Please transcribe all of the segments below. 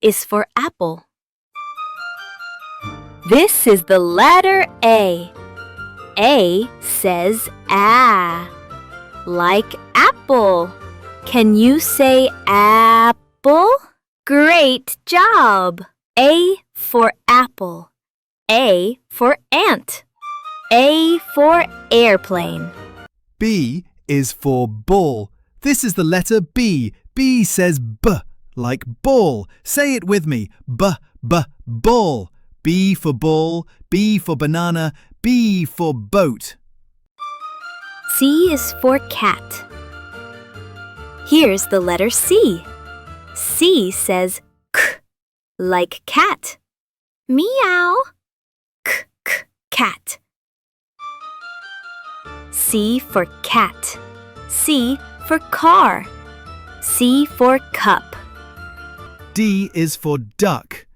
is for apple. This is the letter A. A says ah, like apple. Can you say apple? Great job! A for apple. A for ant. A for airplane. B is for ball. This is the letter B. B says B, like ball. Say it with me. Ball. B for ball, B for banana, B for boat. C is for cat. Here's the letter C. C says k, like cat. Meow. K, cat. C for cat. C for car. C for cup. D is for duck.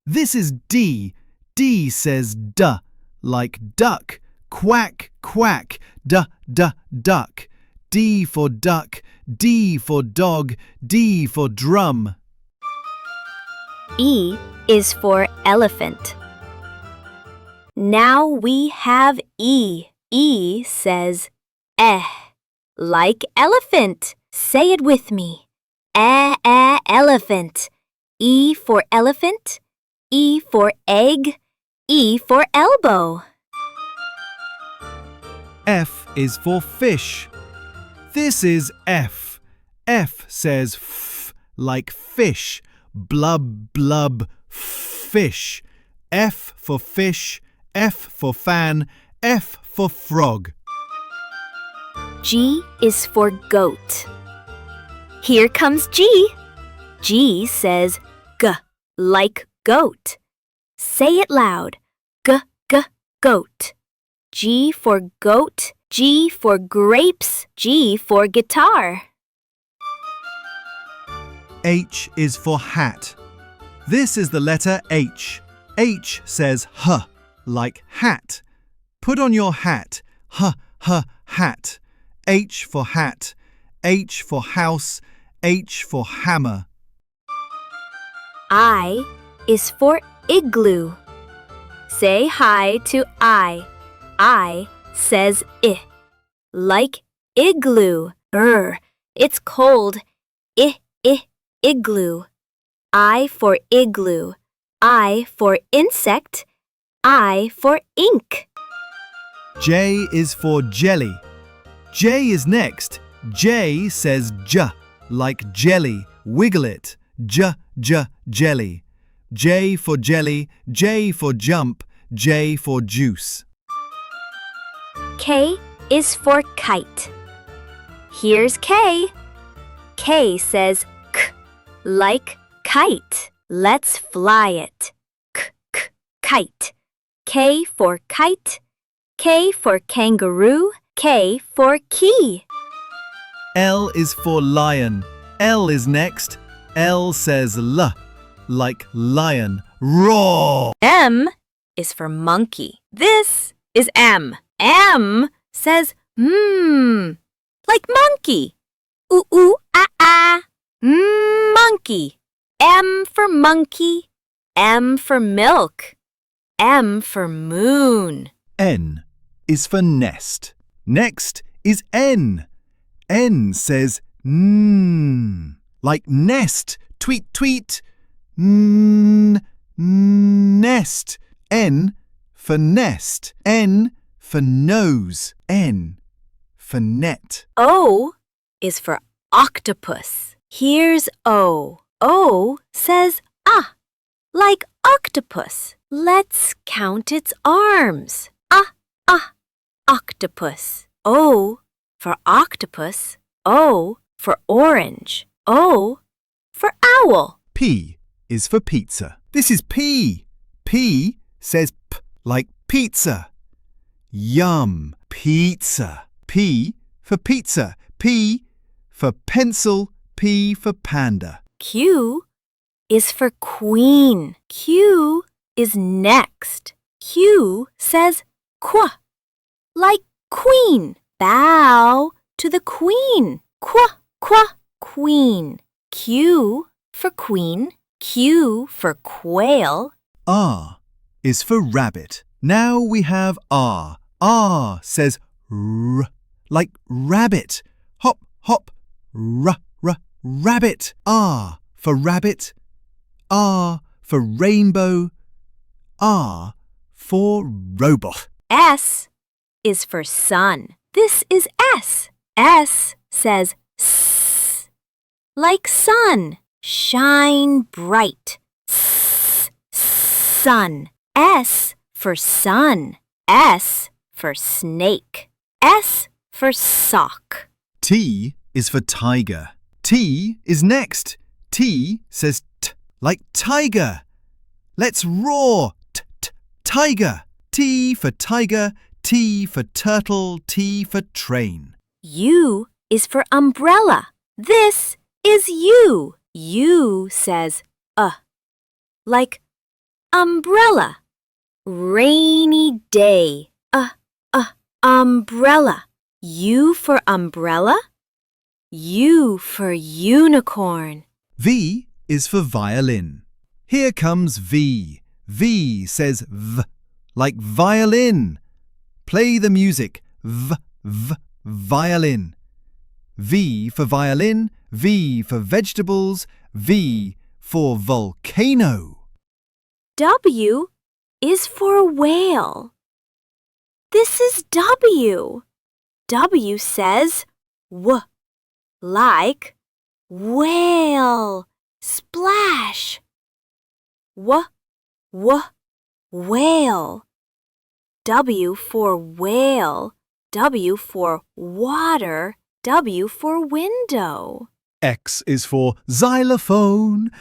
This is D. D says duh, like duck. Quack, quack, duck. D for duck, D for dog, D for drum. E is for elephant. Now we have E. E says like elephant. Say it with me. Elephant. E for elephant. E for egg. E for elbow. F is for fish. This is F. F says f, like fish. Blub, fish. F for fish. F for fan. F for frog. G is for goat. Here comes G. G says g, like goat. Say it loud. Goat. G for goat. G for grapes. G for guitar. H is for hat. This is the letter H. H says h, like hat. Put on your hat. Hat. H for hat. H for house. H for hammer. I is for igloo. Say hi to I. I says I, like igloo. It's cold. Igloo. I for igloo. I for insect. I for ink. J is for jelly. J is next. J says j, like jelly. Wiggle it. Jelly. J for jelly. J for jump. J for juice. K is for kite. Here's K. K says k, like kite. Let's fly it. Kite. K for kite. K for kangaroo. K for key. L is for lion. L is next. L says L, like lion. Roar! M is for monkey. This is M. M says like monkey. Ooh, ah. Monkey. M for monkey. M for milk. M for moon. N is for nest. Next is N. N says like nest. Tweet. Nest. N for nest. N for nose. N for net. O is for octopus. Here's O. O says like octopus. Let's count its arms. Octopus. O for octopus. O for orange. O for owl. P is for pizza. This is P. P says P, like pizza. Yum, pizza. P for pizza. P for pencil. P for panda. Q is for queen. Q is next. Q says qua, like queen. Bow to the queen. Qua, queen. Q for queen. Q for quail. R is for rabbit. Now we have R. R says R, like rabbit. Hop, hop, rabbit. R for rabbit. R for rainbow. R for robot. S is for sun. This is S. S says S, like sun. Shine bright. Sun. S for sun. S for snake. S for sock. T is for tiger. T is next. T says T, like tiger. Let's roar. Tiger. T for tiger. T for turtle. T for train. U is for umbrella. This is U. U says like umbrella. Rainy day. Umbrella. U for umbrella. U for unicorn. V is for violin. Here comes V. V says V, like violin. Play the music. Violin. V for violin. V for vegetables. V for volcano. W is for whale. This is W. W says W, like whale. Splash. Whale. W for whale. W for water. W for window. X is for xylophone.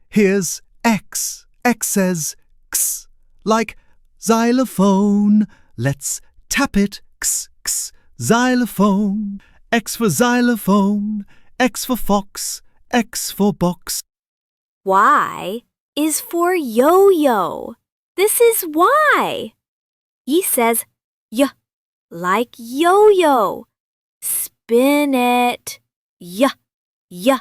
Here's X. X says X, like xylophone. Let's tap it. X, X, xylophone. X for xylophone. X for fox. X for box. Y is for yo-yo. This is Y. Y says Y, like yo-yo. Spin it. Yo-yo.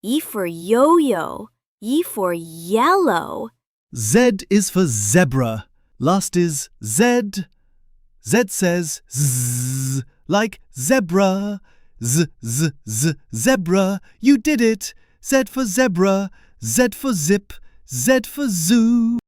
E for yo-yo. E for yellow. Z is for zebra. Last is Z. Z says Z, like zebra. Zebra. You did it. Z for zebra. Z for zip. Z for zoo.